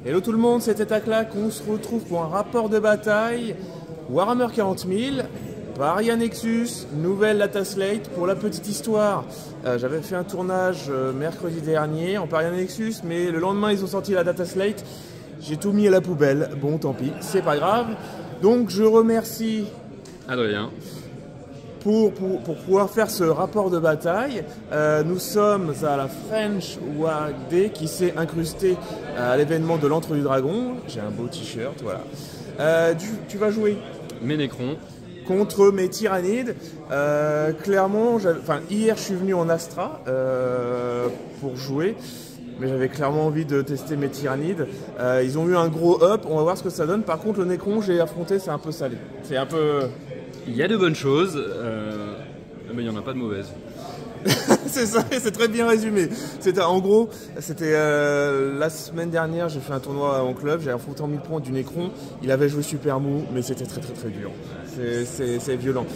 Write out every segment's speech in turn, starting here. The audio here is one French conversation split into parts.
Hello tout le monde, c'était Taclac, on se retrouve pour un rapport de bataille Warhammer 40 000 Paria Nexus, nouvelle data slate. Pour la petite histoire, j'avais fait un tournage mercredi dernier en Paria Nexus, mais le lendemain ils ont sorti la data slate. J'ai tout mis à la poubelle, bon tant pis, c'est pas grave. Donc je remercie Adrien pour pouvoir faire ce rapport de bataille. Nous sommes à la French WAG Day qui s'est incrustée à l'événement de l'Antre du Dragon. J'ai un beau t-shirt, voilà. Tu vas jouer mes Nécrons contre mes Tyrannides. Clairement, hier je suis venu en Astra pour jouer, mais j'avais clairement envie de tester mes Tyrannides. Ils ont eu un gros up, on va voir ce que ça donne. Par contre, le Nécron j'ai affronté, c'est un peu salé. C'est un peu... Il y a de bonnes choses, mais il n'y en a pas de mauvaises. C'est ça, c'est très bien résumé. En gros, c'était la semaine dernière, j'ai fait un tournoi en club, j'ai affronté en 1000 points du Nécron. Il avait joué super mou, mais c'était très dur. C'est violent.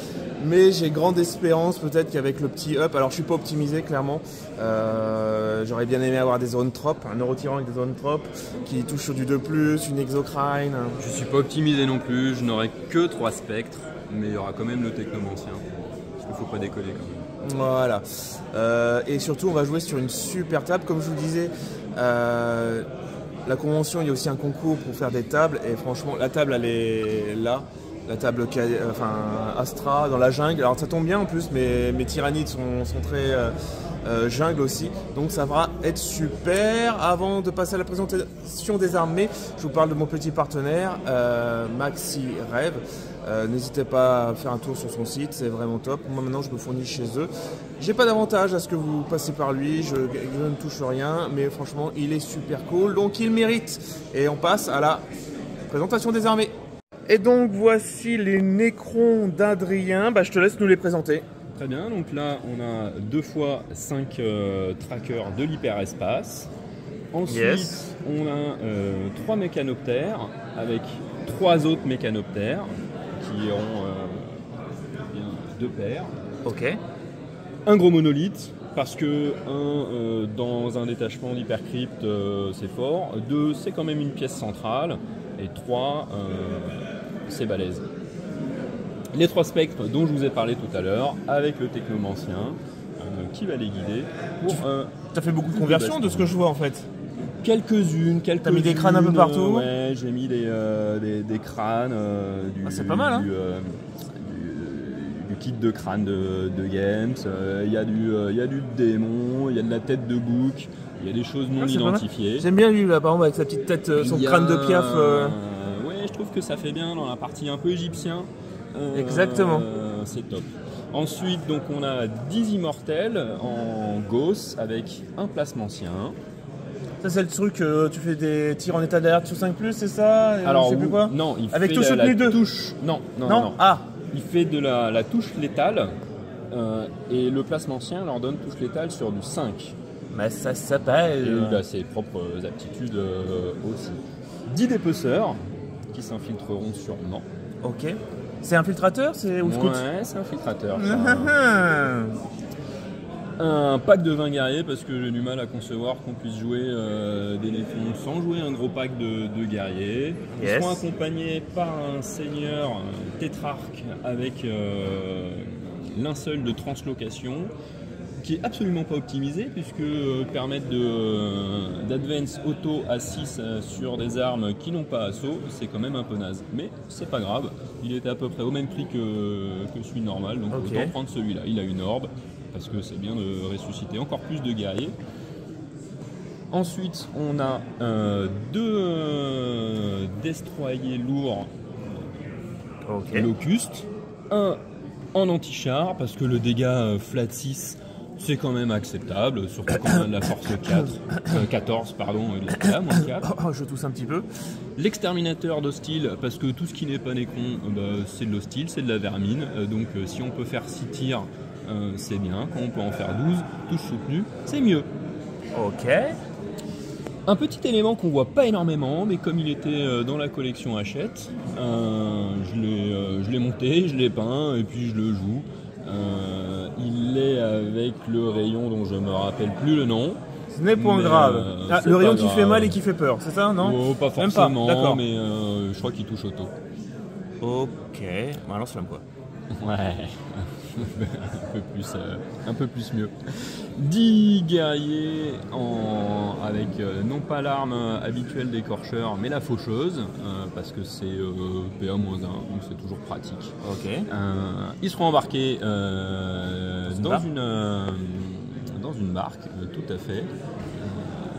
Mais j'ai grande espérance peut-être qu'avec le petit up, alors je suis pas optimisé clairement, j'aurais bien aimé avoir des zones trop, un Neurotyran avec des zones trop, qui touche sur du 2+, une Exocrine. Je suis pas optimisé non plus, je n'aurai que 3 spectres, mais il y aura quand même le Technomancien, parce qu'il faut pas décoller quand même. Voilà, et surtout on va jouer sur une super table, comme je vous le disais. La convention, il y a aussi un concours pour faire des tables, et franchement la table elle est là, la table Astra dans la jungle. Alors ça tombe bien en plus, mes Tyrannides sont très jungle aussi, donc ça va être super. Avant de passer à la présentation des armées, je vous parle de mon petit partenaire Maxi Rêve. N'hésitez pas à faire un tour sur son site, c'est vraiment top. Moi maintenant je me fournis chez eux. J'ai pas d'avantage à ce que vous passez par lui, je ne touche rien, mais franchement il est super cool, donc il mérite. Et on passe à la présentation des armées. Et donc voici les Nécrons d'Adrien, je te laisse nous les présenter. Très bien, donc là on a 2x5 trackers de l'hyperespace. Ensuite on a 3 mécanoptères avec 3 autres mécanoptères qui auront 2 paires. Ok. Un gros monolithe, parce que dans un détachement d'hypercrypte c'est fort, 2 c'est quand même une pièce centrale, et 3 c'est balèze. Les 3 spectres dont je vous ai parlé tout à l'heure, avec le Technomancien qui va les guider. Tu as fait beaucoup de conversions de ce que je vois en fait. Quelques-unes. T'as mis des crânes un peu partout. Ouais, j'ai mis des crânes. C'est pas mal, hein. Du kit de crâne de Games. Il y a du démon, il y a de la tête de bouc, il y a des choses non identifiées. J'aime bien lui là, par exemple, avec sa petite tête, son crâne de piaf. Ouais, je trouve que ça fait bien dans la partie un peu égyptien. Exactement. C'est top. Ensuite, donc on a 10 immortels en Gauss avec un plasmancien. Ça c'est le truc, tu fais des tirs en état d'alerte sur 5+, c'est ça? Alors, je sais plus quoi. Non, il avec fait touche la de touche. Non. Ah. Il fait de la touche létale et le plasmancien leur donne touche létale sur du 5. Mais ça s'appelle. Et il a ses propres aptitudes aussi. 10 dépeceurs qui s'infiltreront sûrement. Ok. C'est infiltrateur, ou scout? Ouais, c'est infiltrateur. Un pack de 20 guerriers, parce que j'ai du mal à concevoir qu'on puisse jouer des Nécrons sans jouer un gros pack de guerriers. Ils seront accompagnés par un seigneur tétrarque avec linceul de translocation qui est absolument pas optimisé, puisque permettre d'advance auto à 6 sur des armes qui n'ont pas assaut, c'est quand même un peu naze. Mais c'est pas grave, il était à peu près au même prix que celui normal, donc autant prendre celui-là. Il a une orbe, parce que c'est bien de ressusciter encore plus de guerriers. Ensuite, on a 2 destroyers lourds Locust, un en anti-char, parce que le dégât flat 6 c'est quand même acceptable, surtout quand on a de la force 14, et de là, moins 4. Je tousse un petit peu. L'exterminateur d'hostile, parce que tout ce qui n'est pas Nécron, c'est de l'hostile, c'est de la vermine, donc si on peut faire 6 tirs, c'est bien. Quand on peut en faire 12, touche soutenue, c'est mieux. Ok. Un petit élément qu'on voit pas énormément, mais comme il était dans la collection Hachette, je l'ai monté, je l'ai peint, et puis je le joue. Il est avec le rayon dont je me rappelle plus le nom. Ce n'est point grave. Le rayon qui fait mal et qui fait peur, c'est ça, non? Oh, pas forcément, mais je crois qu'il touche auto. Ok, bon, alors c'est quoi? Ouais, un peu plus mieux. 10 guerriers avec non pas l'arme habituelle d'écorcheur, mais la faucheuse, parce que c'est PA-1, donc c'est toujours pratique. Ok. Ils seront embarqués dans une barque, tout à fait,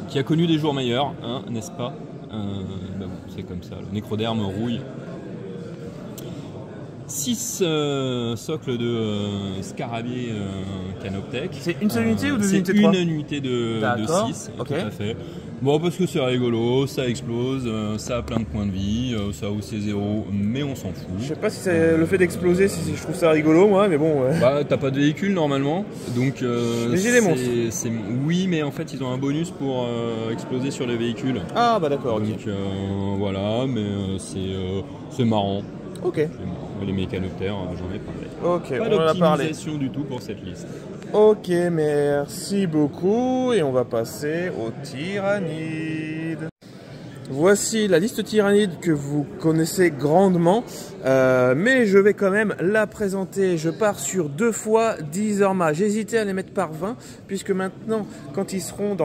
qui a connu des jours meilleurs, hein, n'est-ce pas? Bon, c'est comme ça, le nécroderme rouille. 6 socles de scarabée canoptèque. C'est une seule unité ou deux unités? C'est une unité de 6, okay. Tout à fait. Bon, parce que c'est rigolo, ça explose, ça a plein de points de vie, ça a aussi 0, mais on s'en fout. Je sais pas si c'est le fait d'exploser, si je trouve ça rigolo, moi, mais bon. Bah, t'as pas de véhicule normalement, donc. Mais j'ai des monstres. Oui, mais en fait, ils ont un bonus pour exploser sur les véhicules. Ah, bah d'accord, ok. Donc voilà, mais c'est marrant. Ok. Les mécanoptères, j'en ai parlé. Ok, pas d'optimisation du tout pour cette liste. Ok, merci beaucoup. Et on va passer aux tyrannides. Voici la liste tyrannide que vous connaissez grandement, mais je vais quand même la présenter. Je pars sur 2 fois 10 Orma. J'hésitais à les mettre par 20, puisque maintenant, quand ils seront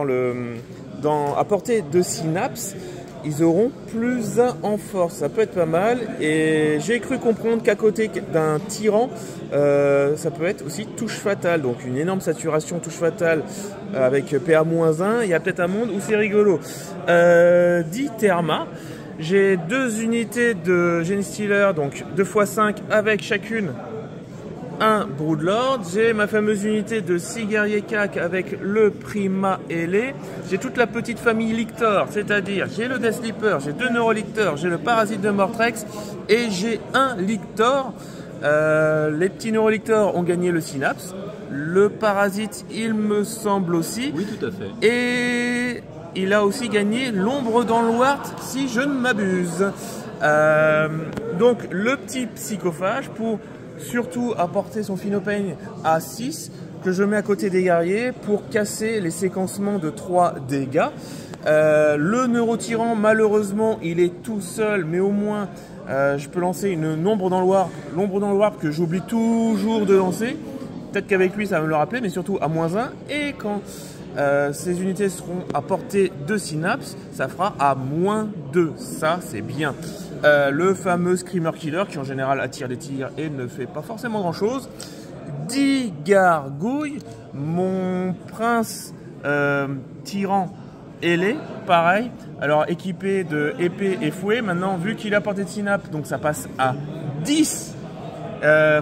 à portée de synapse, ils auront plus 1 en force, ça peut être pas mal. Et j'ai cru comprendre qu'à côté d'un tyran, ça peut être aussi touche fatale. Donc une énorme saturation touche fatale avec PA-1. Il y a peut-être un monde où c'est rigolo. 10 Therma. J'ai 2 unités de Genestealer, donc 2 x 5 avec chacune un Broodlord. J'ai ma fameuse unité de 6 guerriers CAC avec le Prima ailé. J'ai toute la petite famille Lictor, c'est-à-dire j'ai le Death Sleeper, j'ai 2 Neurolictors, j'ai le Parasite de Mortrex et j'ai un Lictor. Les petits Neurolictors ont gagné le Synapse. Le Parasite, il me semble aussi. Oui, tout à fait. Et il a aussi gagné l'Ombre dans le Wart, si je ne m'abuse. Donc le petit Psychophage pour surtout apporter son Phinopeigne à 6 que je mets à côté des guerriers pour casser les séquencements de 3 dégâts. Le Neurotyran, malheureusement, il est tout seul, mais au moins je peux lancer une ombre dans le warp. L'ombre dans le warp que j'oublie toujours de lancer. Peut-être qu'avec lui ça va me le rappeler, mais surtout à -1. Et quand ces unités seront à portée de synapse, ça fera à -2. Ça, c'est bien. Le fameux Screamer Killer qui en général attire des tirs et ne fait pas forcément grand chose. 10 gargouilles. Mon prince tyran ailé, pareil. Alors équipé de épée et fouet. Maintenant, vu qu'il a portée de synapse, donc ça passe à 10.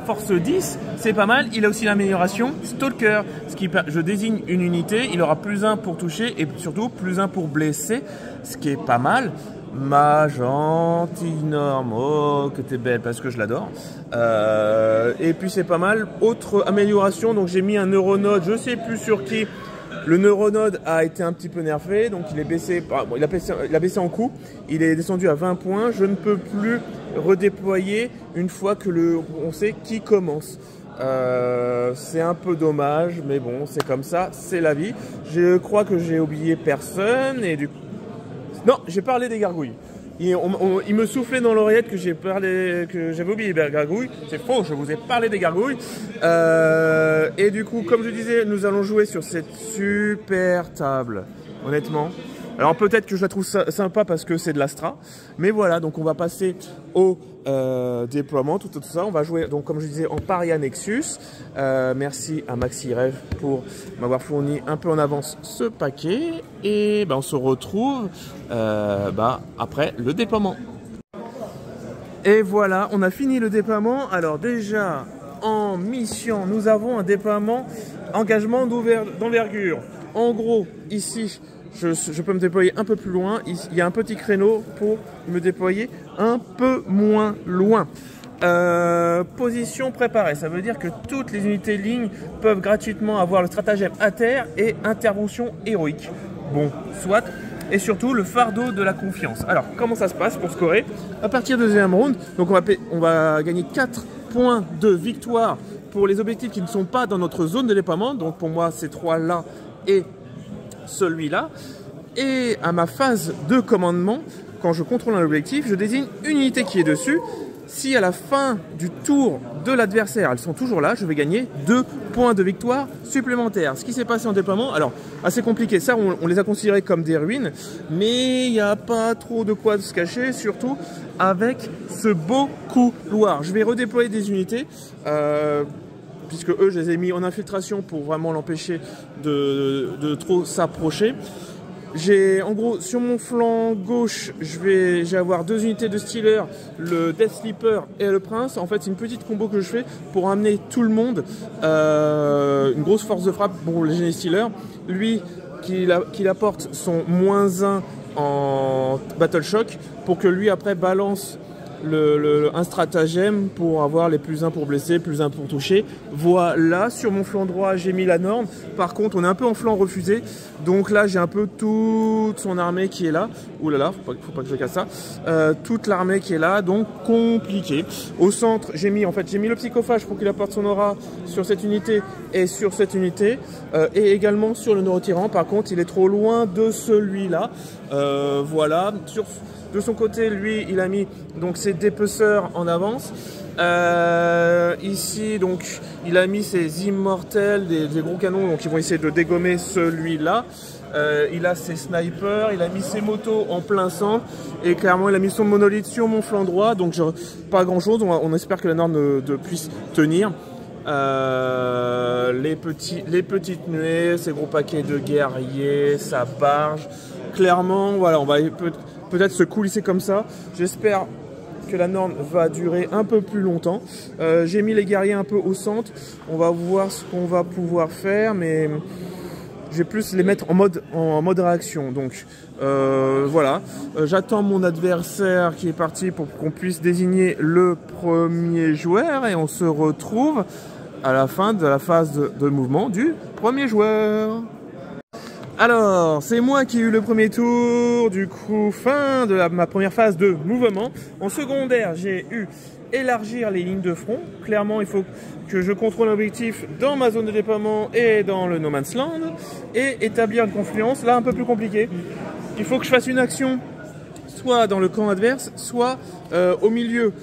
Force 10, c'est pas mal. Il a aussi l'amélioration Stalker, ce qui je désigne une unité, il aura +1 pour toucher et surtout +1 pour blesser, ce qui est pas mal. Ma gentille Norme, oh que t'es belle, parce que je l'adore. Et puis c'est pas mal. Autre amélioration, donc j'ai mis un Neuronode, je sais plus sur qui. Le Neuronode a été un petit peu nerfé, donc il est baissé, il a baissé en coût, il est descendu à 20 points. Je ne peux plus redéployer une fois que on sait qui commence. C'est un peu dommage, mais bon, c'est comme ça, c'est la vie. Je crois que j'ai oublié personne et du coup... Non, j'ai parlé des gargouilles. Il me soufflait dans l'oreillette que j'avais oublié les gargouilles. C'est faux, je vous ai parlé des gargouilles. Et du coup, comme je disais, nous allons jouer sur cette super table. Honnêtement. Alors peut-être que je la trouve sympa parce que c'est de l'Astra. Mais voilà, donc on va passer au déploiement, tout ça. On va jouer, donc comme je disais, en Paria Nexus. Merci à Maxi Rêve pour m'avoir fourni un peu en avance ce paquet. Et on se retrouve après le déploiement. Et voilà, on a fini le déploiement. Alors déjà, en mission, nous avons un déploiement engagement d'envergure. En gros, ici... Je peux me déployer un peu plus loin. Il y a un petit créneau pour me déployer un peu moins loin. Position préparée, ça veut dire que toutes les unités lignes peuvent gratuitement avoir le stratagème à terre et intervention héroïque. Bon, soit. Et surtout le fardeau de la confiance. Alors, comment ça se passe pour scorer? À partir de deuxième round, donc on va gagner 4 points de victoire pour les objectifs qui ne sont pas dans notre zone de déploiement. Donc pour moi, ces 3 là et celui-là. Et à ma phase de commandement, quand je contrôle un objectif, je désigne une unité qui est dessus. Si à la fin du tour de l'adversaire, elles sont toujours là, je vais gagner 2 points de victoire supplémentaires. Ce qui s'est passé en déploiement, alors assez compliqué, ça on les a considérés comme des ruines, mais il n'y a pas trop de quoi se cacher, surtout avec ce beau couloir. Je vais redéployer des unités, puisque eux je les ai mis en infiltration pour vraiment l'empêcher de trop s'approcher. J'ai en gros sur mon flanc gauche, je vais avoir 2 unités de Stealer, le Death Sleeper et le Prince. En fait, c'est une petite combo que je fais pour amener tout le monde. Une grosse force de frappe pour les génies Stealer. Lui, qu'il apporte son -1 en Battle Shock pour que lui après balance un stratagème pour avoir les +1 pour blesser, +1 pour toucher. Voilà, sur mon flanc droit, j'ai mis la Norne. Par contre, on est un peu en flanc refusé. Donc là, j'ai un peu toute son armée qui est là. Ouh là là, faut pas que je casse ça. Toute l'armée qui est là, donc compliqué. Au centre, j'ai mis le psychophage pour qu'il apporte son aura sur cette unité et sur cette unité. Et également sur le neurotyran. Par contre, il est trop loin de celui-là. Voilà. De son côté, lui, il a mis donc ses dépeceurs en avance. Ici, donc, il a mis ses immortels, des gros canons, donc ils vont essayer de dégommer celui-là. Il a ses snipers, il a mis ses motos en plein centre et clairement il a mis son monolithe sur mon flanc droit. Donc pas grand-chose. On espère que la Norne puisse tenir. Les petites nuées, ces gros paquets de guerriers, sa barge. Clairement, voilà, on va peut-être se coulisser comme ça. J'espère que la Norne va durer un peu plus longtemps. J'ai mis les guerriers un peu au centre. On va voir ce qu'on va pouvoir faire, mais je vais plus les mettre en mode réaction. Donc voilà, j'attends mon adversaire qui est parti pour qu'on puisse désigner le premier joueur et on se retrouve à la fin de la phase de mouvement du premier joueur. Alors, c'est moi qui ai eu le premier tour, du coup, fin de ma première phase de mouvement. En secondaire, j'ai eu élargir les lignes de front. Clairement, il faut que je contrôle l'objectif dans ma zone de déploiement et dans le No Man's Land. Et établir une confluence, là, un peu plus compliqué. Il faut que je fasse une action, soit dans le camp adverse, soit au milieu.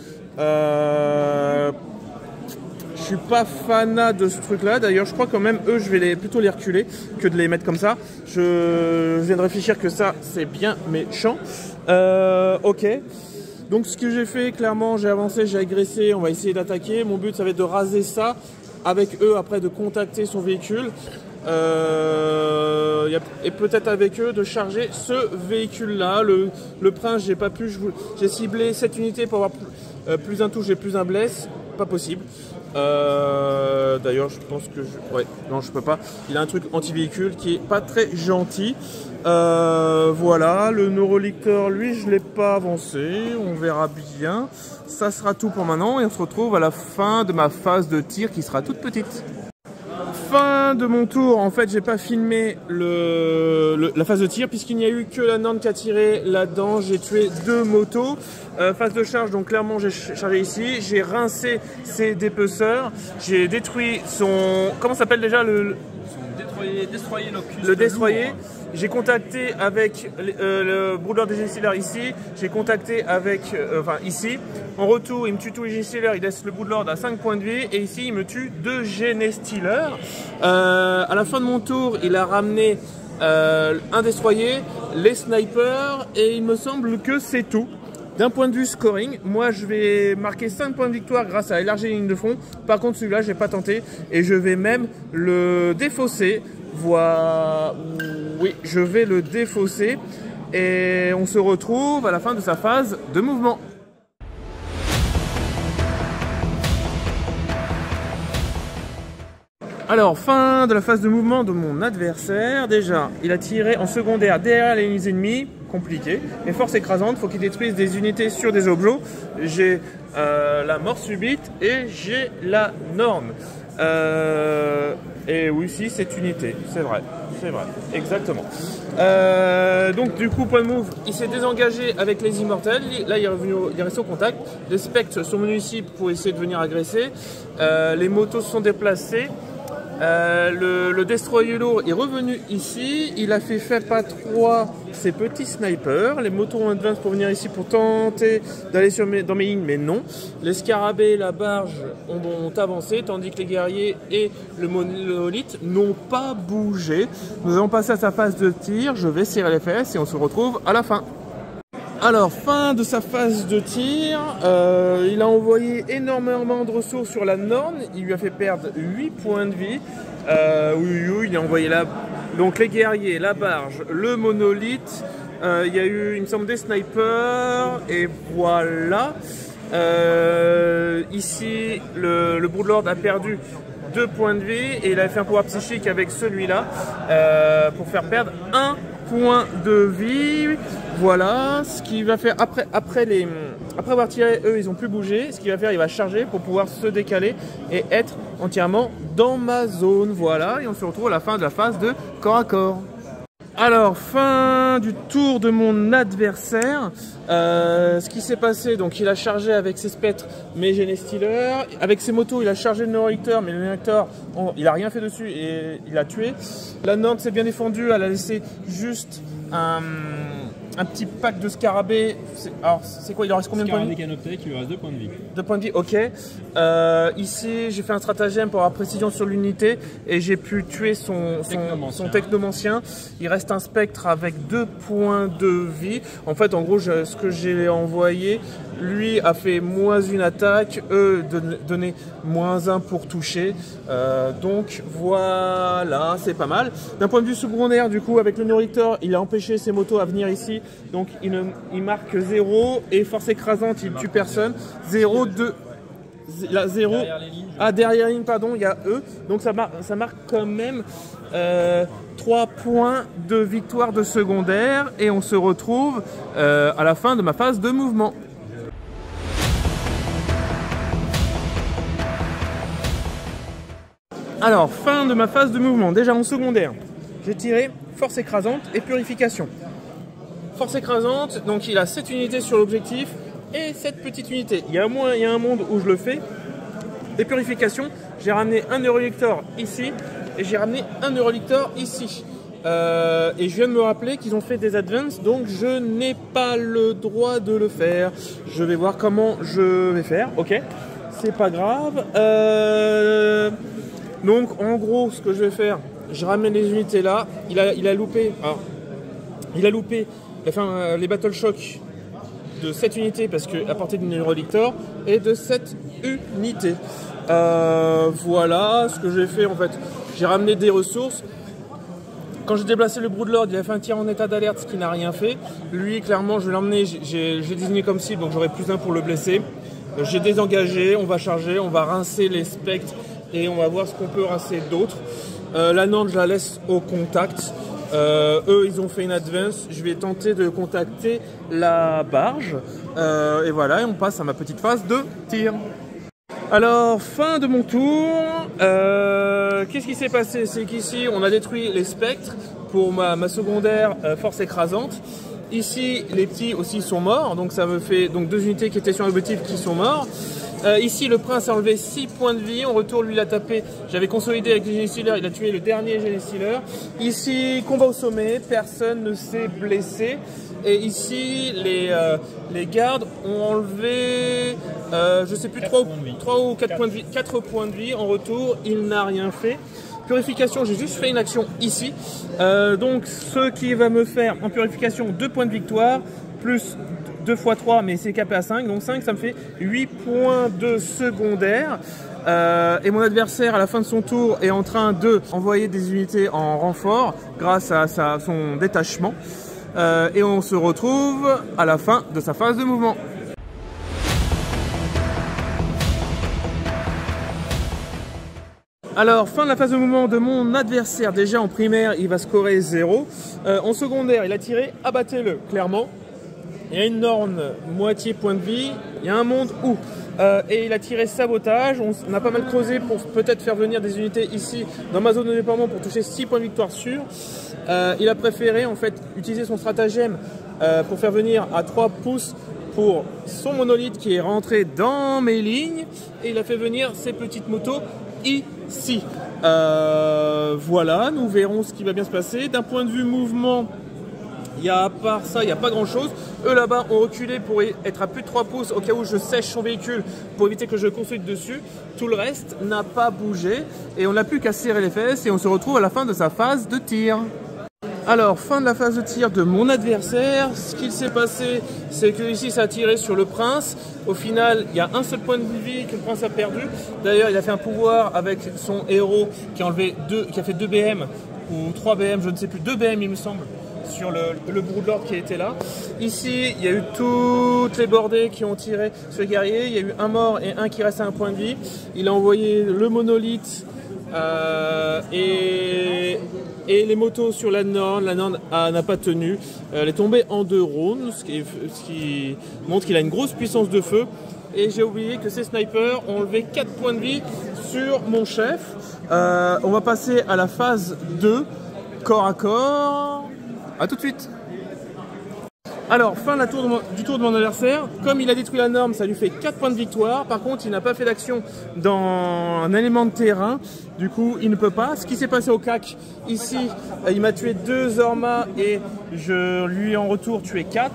Je suis pas fanat de ce truc là, d'ailleurs je crois quand même eux je vais plutôt les reculer que de les mettre comme ça. Je viens de réfléchir que ça c'est bien méchant. Ok, donc ce que j'ai fait, clairement j'ai avancé, j'ai agressé, on va essayer d'attaquer. Mon but ça va être de raser ça, avec eux après de contacter son véhicule. Et peut-être avec eux de charger ce véhicule là. Le prince j'ai pas pu, j'ai ciblé cette unité pour avoir plus un touche et plus un bless, pas possible. D'ailleurs je pense que ouais, non je peux pas, il a un truc anti-véhicule qui est pas très gentil. Voilà, le neurolictor lui je l'ai pas avancé, on verra bien. Ça sera tout pour maintenant et on se retrouve à la fin de ma phase de tir qui sera toute petite. Fin de mon tour, en fait j'ai pas filmé la phase de tir puisqu'il n'y a eu que la Norne qui a tiré là-dedans. J'ai tué 2 motos. Phase de charge, donc clairement j'ai chargé ici, j'ai rincé ses dépeceurs, j'ai détruit son... comment s'appelle déjà le Destroyer Locus. Le destroyer. J'ai contacté avec le Broodlord des Genestealers ici, j'ai contacté avec, enfin ici, en retour il me tue tous les Genestealers, il laisse le Broodlord à 5 points de vie, et ici il me tue 2 Genestealers. À la fin de mon tour, il a ramené un destroyer, les snipers, et il me semble que c'est tout. D'un point de vue scoring, moi je vais marquer 5 points de victoire grâce à élargir les lignes de front. Par contre celui-là je n'ai pas tenté et je vais même le défausser. Voilà, oui, je vais le défausser et on se retrouve à la fin de sa phase de mouvement. Alors, fin de la phase de mouvement de mon adversaire. Déjà, il a tiré en secondaire derrière les lignes ennemies. Compliqué. Mais force écrasante, il faut qu'il détruise des unités sur des objets. J'ai la mort subite et j'ai la Norne. Et oui, si, cette unité. C'est vrai. C'est vrai. Exactement. Donc, du coup, point de move, il s'est désengagé avec les immortels. Là, il est resté au contact. Les spectres sont venus ici pour essayer de venir agresser. Les motos se sont déplacés. Le Destroyer lourd est revenu ici, il a fait FEPA 3 ses petits snipers, les motos en advance pour venir ici pour tenter d'aller dans mes lignes, mais non. Les scarabées et la barge ont avancé, tandis que les guerriers et le monolithe n'ont pas bougé. Nous allons passer à sa phase de tir, je vais serrer les fesses et on se retrouve à la fin. Alors, fin de sa phase de tir, il a envoyé énormément de ressources sur la Norne, il lui a fait perdre 8 points de vie. Oui, il a envoyé donc les guerriers, la barge, le monolithe, il y a eu, il me semble, des snipers, et voilà. Ici, le Broodlord a perdu 2 points de vie, et il a fait un pouvoir psychique avec celui-là, pour faire perdre 1 point de vie. Voilà, ce qu'il va faire après avoir tiré, eux ils ont plus bougé. Ce qu'il va faire, il va charger pour pouvoir se décaler et être entièrement dans ma zone. Voilà, et on se retrouve à la fin de la phase de corps à corps. Alors, fin du tour de mon adversaire. Ce qui s'est passé, donc il a chargé avec ses spectres mes Genestealers. Avec ses motos, il a chargé le Neurorector, mais le Neurorector, il a rien fait dessus et il a tué. La Norne s'est bien défendue, elle a laissé juste un petit pack de scarabées. Alors, c'est quoi? Il en reste combien de points de vie? Canoptech, il lui reste 2 points de vie. 2 points de vie, ok. Ici, j'ai fait un stratagème pour avoir précision sur l'unité et j'ai pu tuer son technomancien. Il reste un spectre avec 2 points de vie. En fait, en gros, ce que j'ai envoyé, lui a fait -1 attaque, eux donnaient -1 pour toucher. Donc voilà, c'est pas mal. D'un point de vue secondaire, du coup, avec le Neurorector, il a empêché ses motos à venir ici. Donc il marque 0 et force écrasante, il tue personne. 0, 2. Là, 0. Derrière les lignes, derrière les lignes, pardon, il y a eux. Donc ça marque quand même 3 points de victoire de secondaire. Et on se retrouve à la fin de ma phase de mouvement. Alors, fin de ma phase de mouvement. Déjà en secondaire, j'ai tiré force écrasante et purification. Force écrasante, donc il a 7 unités sur l'objectif et 7 petites unités. Il y a un monde où je le fais. Et purification, j'ai ramené un Neurolector ici et j'ai ramené un Neurolector ici. Et je viens de me rappeler qu'ils ont fait des advances, donc je n'ai pas le droit de le faire. Je vais voir comment je vais faire, ok, c'est pas grave. Donc en gros, ce que je vais faire, je ramène les unités là. Il a loupé. Alors, il a fait les Battle Shock de 7 unités parce qu'à portée du Neurolector et de 7 unités. Voilà ce que j'ai fait en fait. J'ai ramené des ressources. Quand j'ai déplacé le Broodlord, il a fait un tir en état d'alerte, ce qui n'a rien fait. Lui, clairement, je l'ai emmené, j'ai désigné comme cible, donc j'aurai plus d'un pour le blesser. J'ai désengagé, on va charger, on va rincer les spectres et on va voir ce qu'on peut rincer d'autres. La Nantes, je la laisse au contact. Eux, ils ont fait une advance. Je vais tenter de contacter la barge. Et voilà, et on passe à ma petite phase de tir. Alors, fin de mon tour. Qu'est-ce qui s'est passé? C'est qu'ici, on a détruit les spectres pour ma secondaire force écrasante. Ici, les petits aussi sont morts. Donc, ça me fait 2 unités qui étaient sur l'objectif qui sont morts. Ici, le prince a enlevé 6 points de vie. En retour, lui, il a tapé. J'avais consolidé avec les Genestealers. Il a tué le dernier Genestealer. Ici, combat au sommet. Personne ne s'est blessé. Et ici, les gardes ont enlevé, je sais plus, 3 ou 4 points de vie. 4 points de vie. En retour, il n'a rien fait. Purification, j'ai juste fait une action ici. Donc, ce qui va me faire en purification 2 points de victoire, plus 2 x 3, mais c'est capé à 5. Donc 5, ça me fait 8 points de secondaire. Et mon adversaire, à la fin de son tour, est en train d'envoyer des unités en renfort grâce à son détachement. Et on se retrouve à la fin de sa phase de mouvement. Alors, fin de la phase de mouvement de mon adversaire. Déjà en primaire, il va scorer 0. En secondaire, il a tiré, abattez-le, clairement. Il y a une Norne, moitié point de vie. Il y a un monde où. Et il a tiré sabotage. On a pas mal creusé pour peut-être faire venir des unités ici dans ma zone de déploiement pour toucher 6 points de victoire sûrs. Il a préféré en fait utiliser son stratagème pour faire venir à 3 pouces pour son monolithe qui est rentré dans mes lignes. Et il a fait venir ses petites motos ici. Voilà, nous verrons ce qui va bien se passer. D'un point de vue mouvement, à part ça, il n'y a pas grand chose. Eux là-bas ont reculé pour être à plus de 3 pouces au cas où je sèche son véhicule pour éviter que je consulte dessus. Tout le reste n'a pas bougé et on n'a plus qu'à serrer les fesses et on se retrouve à la fin de sa phase de tir. Alors, fin de la phase de tir de mon adversaire. Ce qu'il s'est passé, c'est que ici ça a tiré sur le prince. Au final, il y a un seul point de vie que le prince a perdu. D'ailleurs, il a fait un pouvoir avec son héros qui a fait 2 BM ou 3 BM, je ne sais plus, 2 BM il me semble, sur le Broodlord qui était là. Ici, il y a eu toutes les bordées qui ont tiré sur les guerriers. Il y a eu un mort et un qui reste à un point de vie. Il a envoyé le monolithe et les motos sur la Norne. La Norne n'a pas tenu. Elle est tombée en 2 rounds, ce qui montre qu'il a une grosse puissance de feu. Et j'ai oublié que ces snipers ont enlevé 4 points de vie sur mon chef. On va passer à la phase 2, corps à corps. A tout de suite. Alors, fin du tour de mon adversaire. Comme il a détruit la norme, ça lui fait 4 points de victoire. Par contre, il n'a pas fait d'action dans un élément de terrain. Du coup, il ne peut pas. Ce qui s'est passé au CAC, ici, il m'a tué 2 Zorma et je lui ai en retour tué 4.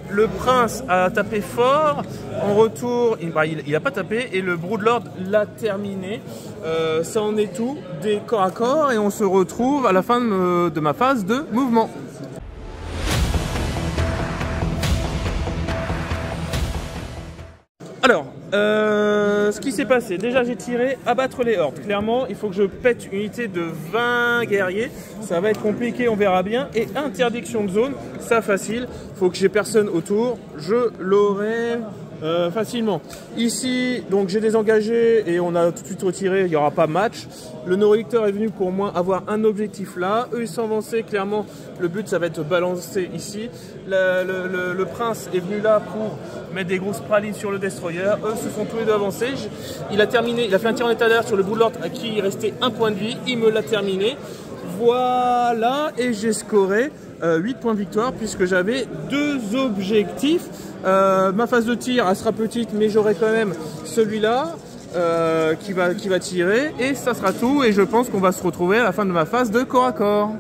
Le prince a tapé fort. En retour, il n'a pas tapé et le Broodlord l'a terminé. Ça en est tout des corps à corps et on se retrouve à la fin de ma phase de mouvement. Alors, ce qui s'est passé, déjà j'ai tiré abattre les hordes. Clairement, il faut que je pète une unité de 20 guerriers. Ça va être compliqué, on verra bien. Et interdiction de zone, ça facile. Il faut que j'ai personne autour. Je l'aurai facilement. Ici, donc j'ai désengagé et on a tout de suite retiré. Il n'y aura pas match. Le neurolicteur est venu pour au moins avoir un objectif là. Eux, ils sont avancés. Clairement, le but, ça va être balancé ici. Le prince est venu là pour mettre des grosses pralines sur le destroyer. Eux se sont tous les deux avancés. Il a terminé, il a fait un tir en état d'air sur le Broodlord à qui il restait un point de vie. Il me l'a terminé. Voilà, et j'ai scoré 8 points de victoire puisque j'avais 2 objectifs. Ma phase de tir, elle sera petite, mais j'aurai quand même celui-là qui va tirer. Et ça sera tout. Et je pense qu'on va se retrouver à la fin de ma phase de corps à corps.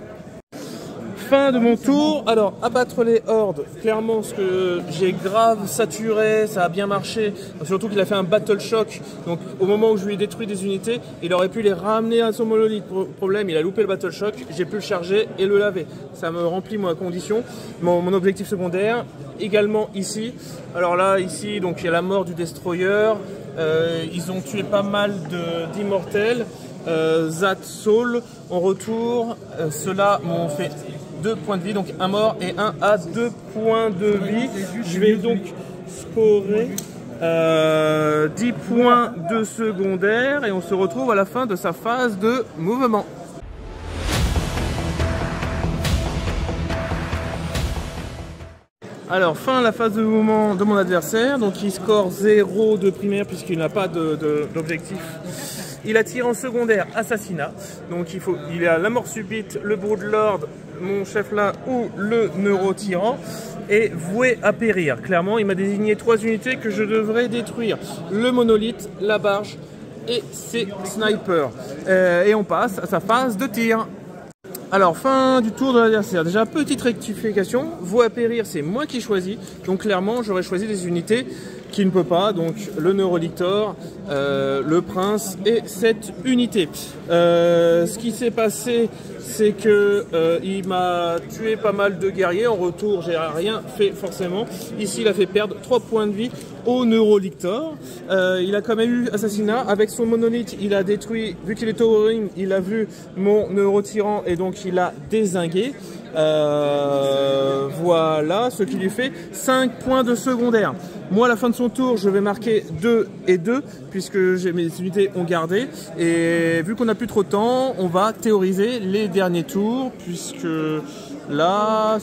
Fin de mon tour. Alors, abattre les hordes, clairement, ce que j'ai grave saturé, ça a bien marché. Surtout qu'il a fait un battle shock. Donc, au moment où je lui ai détruit des unités, il aurait pu les ramener à son monolithe. Problème, il a loupé le battle shock. J'ai pu le charger et le laver. Ça me remplit ma condition. Mon objectif secondaire, également ici. Alors là, ici, donc il y a la mort du destroyer. Ils ont tué pas mal d'immortels. Zat Soul en retour. Ceux-là m'ont fait 2 points de vie, donc un mort et un à 2 points de vie. Je vais donc scorer 10 points de secondaire et on se retrouve à la fin de sa phase de mouvement. Alors, fin de la phase de mouvement de mon adversaire. Donc il score 0 de primaire puisqu'il n'a pas d'objectif. Il a tiré en secondaire assassinat. Donc il a la mort subite, le Broodlord, mon chef là, ou le neurotyran, et voué à périr. Clairement, il m'a désigné 3 unités que je devrais détruire. Le monolithe, la barge et ses snipers. Et on passe à sa phase de tir. Alors, fin du tour de l'adversaire. Déjà, petite rectification. Voué à périr, c'est moi qui choisis. Donc clairement, j'aurais choisi des unités qui ne peut pas, donc le Neurolictor, le Prince et cette unité. Ce qui s'est passé, c'est que il m'a tué pas mal de guerriers. En retour, j'ai rien fait forcément. Ici, il a fait perdre 3 points de vie au Neurolictor. Il a quand même eu assassinat. Avec son monolithe, il a détruit, vu qu'il est towering, il a vu mon Neurotyran et donc il a dézingué. Voilà, ce qui lui fait 5 points de secondaire. Moi, à la fin de son tour, je vais marquer 2 et 2, puisque mes unités ont gardé. Et vu qu'on n'a plus trop de temps, on va théoriser les derniers tours, puisque là,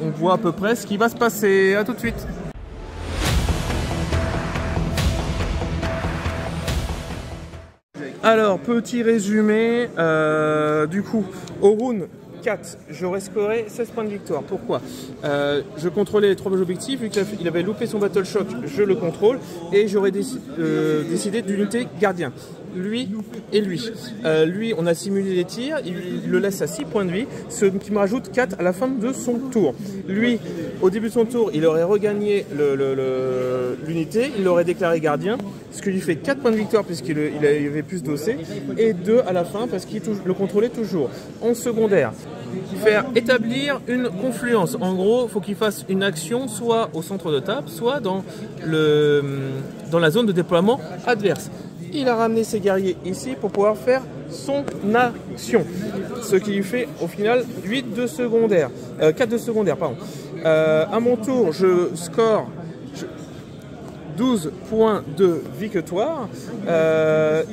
on voit à peu près ce qui va se passer. À tout de suite. Alors, petit résumé, du coup, au round 4, j'aurais scoré 16 points de victoire. Pourquoi? Je contrôlais les 3 objectifs, vu qu'il avait loupé son battle shock, je le contrôle, et j'aurais décidé d'unité gardien. lui et lui. Lui, on a simulé les tirs, il le laisse à 6 points de vie, ce qui me rajoute 4 à la fin de son tour. Lui, au début de son tour, il aurait regagné l'unité, il l'aurait déclaré gardien, ce qui lui fait 4 points de victoire puisqu'il avait plus d'OC, et 2 à la fin parce qu'il le contrôlait toujours. En secondaire, faire établir une confluence. En gros, il faut qu'il fasse une action soit au centre de table, soit dans la zone de déploiement adverse. Il a ramené ses guerriers ici pour pouvoir faire son action. Ce qui lui fait au final 8 de secondaire. 4 de secondaire, pardon. À mon tour, je score 12 points de victoire.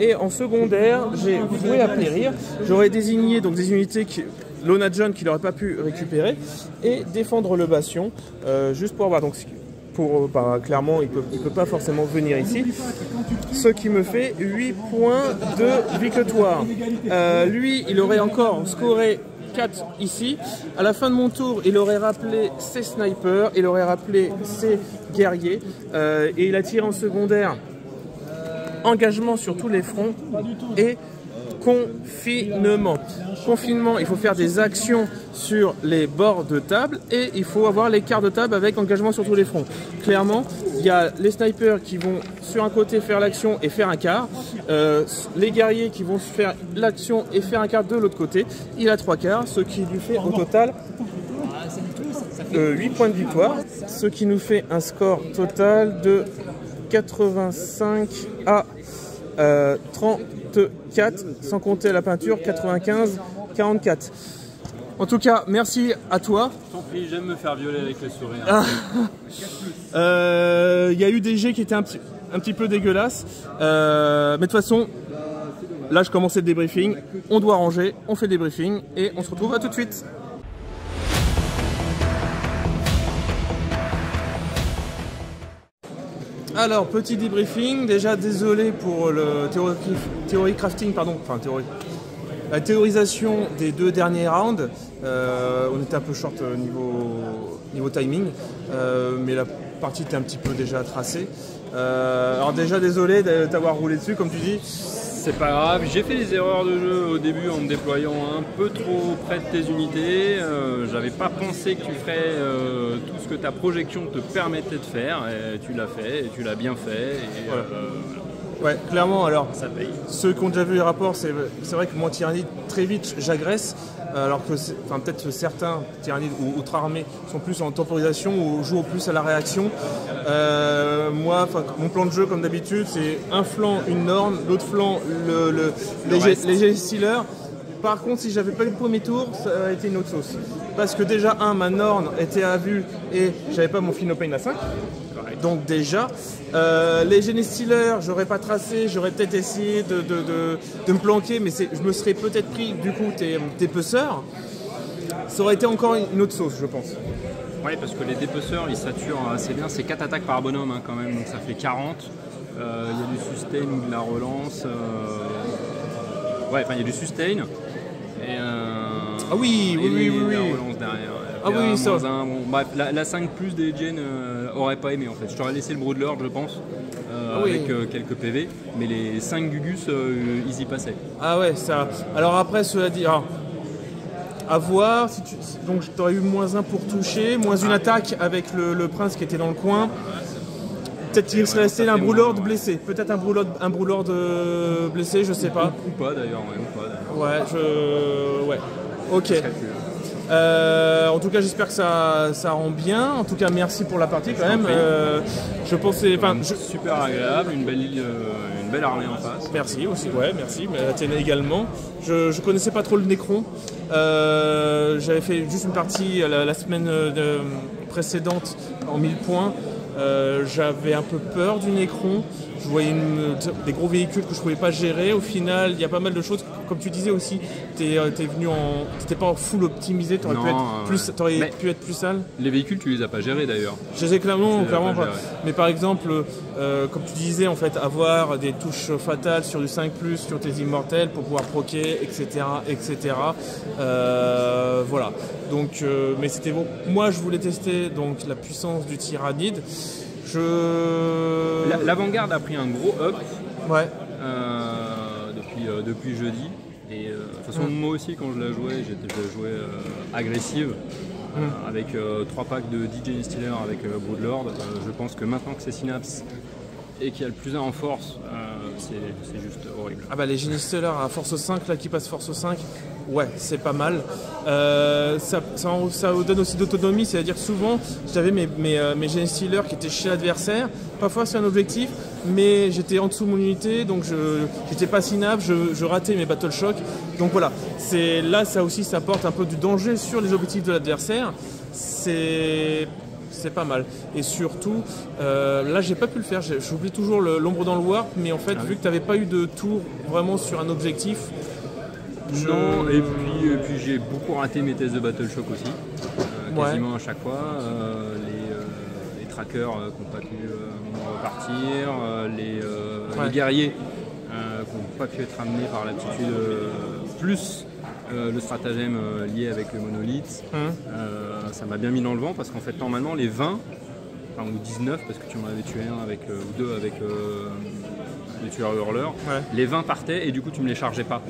Et en secondaire, j'ai voué à périr. J'aurais désigné donc des unités qui... Lona John qui n'aurait pas pu récupérer et défendre le bastion juste pour avoir donc clairement il peut pas forcément venir ici, ce qui me fait 8 points de victoire. Lui il aurait encore scoré 4 ici. À la fin de mon tour il aurait rappelé ses snipers, il aurait rappelé ses guerriers et il a tiré en secondaire engagement sur tous les fronts et confinement. Confinement, il faut faire des actions sur les bords de table et il faut avoir les quarts de table avec engagement sur tous les fronts. Clairement, il y a les snipers qui vont sur un côté faire l'action et faire un quart. Les guerriers qui vont faire l'action et faire un quart de l'autre côté. Il a 3 quarts, ce qui lui fait au total 8 points de victoire. Ce qui nous fait un score total de 85 à 34, sans compter la peinture, 95-44. En tout cas, merci à toi. Tant pis, j'aime me faire violer avec les sourires. Il y a eu des jets qui étaient un petit peu dégueulasses. Mais de toute façon, là je commençais le débriefing. On doit ranger, on fait le débriefing et on se retrouve à tout de suite. Alors, petit débriefing, déjà désolé pour le théorie crafting, pardon, enfin la théorisation des 2 derniers rounds. On était un peu short niveau timing, mais la partie était un petit peu déjà tracée. Alors déjà désolé de t'avoir roulé dessus, comme tu dis. C'est pas grave, j'ai fait des erreurs de jeu au début en me déployant un peu trop près de tes unités. J'avais pas pensé que tu ferais tout ce que ta projection te permettait de faire. Et tu l'as fait, et tu l'as bien fait. Et, ouais, clairement, alors, ça paye. Ceux qui ont déjà vu les rapports, c'est vrai que moi, tyrannide, très vite, j'agresse. Alors que peut-être certains tyrannides ou autres armées sont plus en temporisation ou jouent plus à la réaction. Moi, mon plan de jeu, comme d'habitude, c'est un flanc, une norne, l'autre flanc, les G-Stealers. Par contre, si j'avais pas eu le premier tour, ça aurait été une autre sauce. Parce que déjà, ma norne était à vue et j'avais pas mon Finopane à 5. Donc déjà, les G-Stealers, j'aurais pas tracé, j'aurais peut-être essayé de me planquer, mais je me serais peut-être pris du coup tes peceurs. Ça aurait été encore une autre sauce, je pense. Oui, parce que les dépeceurs, ils saturent assez bien. C'est 4 attaques par bonhomme quand même, donc ça fait 40. Il y a du sustain ou de la relance. Ouais, enfin il y a du sustain. Et ah oui. La relance derrière. Ah oui, ça. Bon, bref, la 5 plus des gens aurait pas aimé en fait. Je t'aurais laissé le Broodlord, je pense, avec quelques PV, mais les 5 Gugus, ils y passaient. Ah ouais, ça. Alors après, cela dit, à voir. Donc t'aurais eu -1 pour toucher, -1 attaque avec le prince qui était dans le coin. Peut-être qu'il serait resté un Broodlord blessé. Peut-être un Broodlord blessé, je sais pas. Ou pas d'ailleurs, Ouais, ok. En tout cas, j'espère que ça rend bien. En tout cas, merci pour la partie quand même. Je pensais, super agréable, une belle armée en face. Merci aussi, ouais, merci. Mais la tienne également. Je connaissais pas trop le Necron. J'avais fait juste une partie la semaine précédente en 1000 points. J'avais un peu peur du Necron. Je voyais des gros véhicules que je ne pouvais pas gérer. Au final, il y a pas mal de choses. Comme tu disais aussi, t'étais pas en full optimisé. T'aurais pu être plus sale. Les véhicules, tu les as pas gérés d'ailleurs. Je les ai clairement pas. Mais par exemple, comme tu disais, en fait, avoir des touches fatales sur du 5+, sur tes immortels pour pouvoir proquer, etc. Voilà. Donc, mais c'était bon. Moi, je voulais tester donc la puissance du tyrannide. L'avant-garde a pris un gros up. Ouais. depuis jeudi. Et de toute façon, moi aussi, quand je la jouais, j'ai joué agressive. Avec 3 packs de DJ Stealer avec Broodlord. Je pense que maintenant que c'est Synapse et qu'il y a le plus 1 en force, c'est juste horrible. Ah bah les Genie Stealer à force 5 là qui passe force 5, ouais c'est pas mal. Ça donne aussi d'autonomie, c'est-à-dire souvent j'avais mes Genie Stealer qui étaient chez l'adversaire, parfois c'est un objectif, mais j'étais en dessous de mon unité, donc j'étais pas Synapse, je ratais mes Battle Shock. Donc voilà, là ça aussi ça apporte un peu du danger sur les objectifs de l'adversaire. C'est pas mal. Et surtout, là j'ai pas pu le faire, j'oublie toujours l'ombre dans le warp, mais en fait vu que tu n'avais pas eu de tour vraiment sur un objectif. Non, et puis j'ai beaucoup raté mes tests de Battle Shock aussi, quasiment à chaque fois. Les trackers qui n'ont pas pu repartir, les guerriers qui n'ont pas pu être amenés par l'aptitude, plus le stratagème lié avec le monolithe. Ça m'a bien mis dans le vent parce qu'en fait normalement les 20 ou 19 parce que tu m'en avais tué un ou deux avec les tueurs hurleurs, les 20 partaient et du coup tu me les chargeais pas.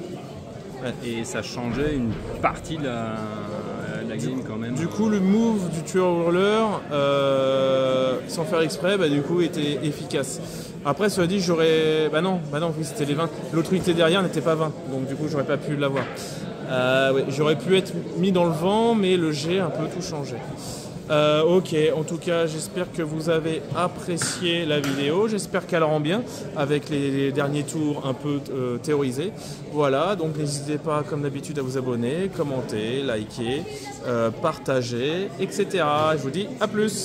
Et ça changeait une partie de la game quand même. Du coup le move du tueur hurleur sans faire exprès du coup était efficace. Après cela dit j'aurais... Bah non oui c'était les 20. L'autre unité derrière n'était pas 20 donc du coup j'aurais pas pu l'avoir. J'aurais pu être mis dans le vent mais le jet a un peu tout changé. Ok, en tout cas j'espère que vous avez apprécié la vidéo, j'espère qu'elle rend bien avec les derniers tours un peu théorisés. Voilà, donc n'hésitez pas comme d'habitude à vous abonner, commenter, liker, partager, etc. Je vous dis à plus.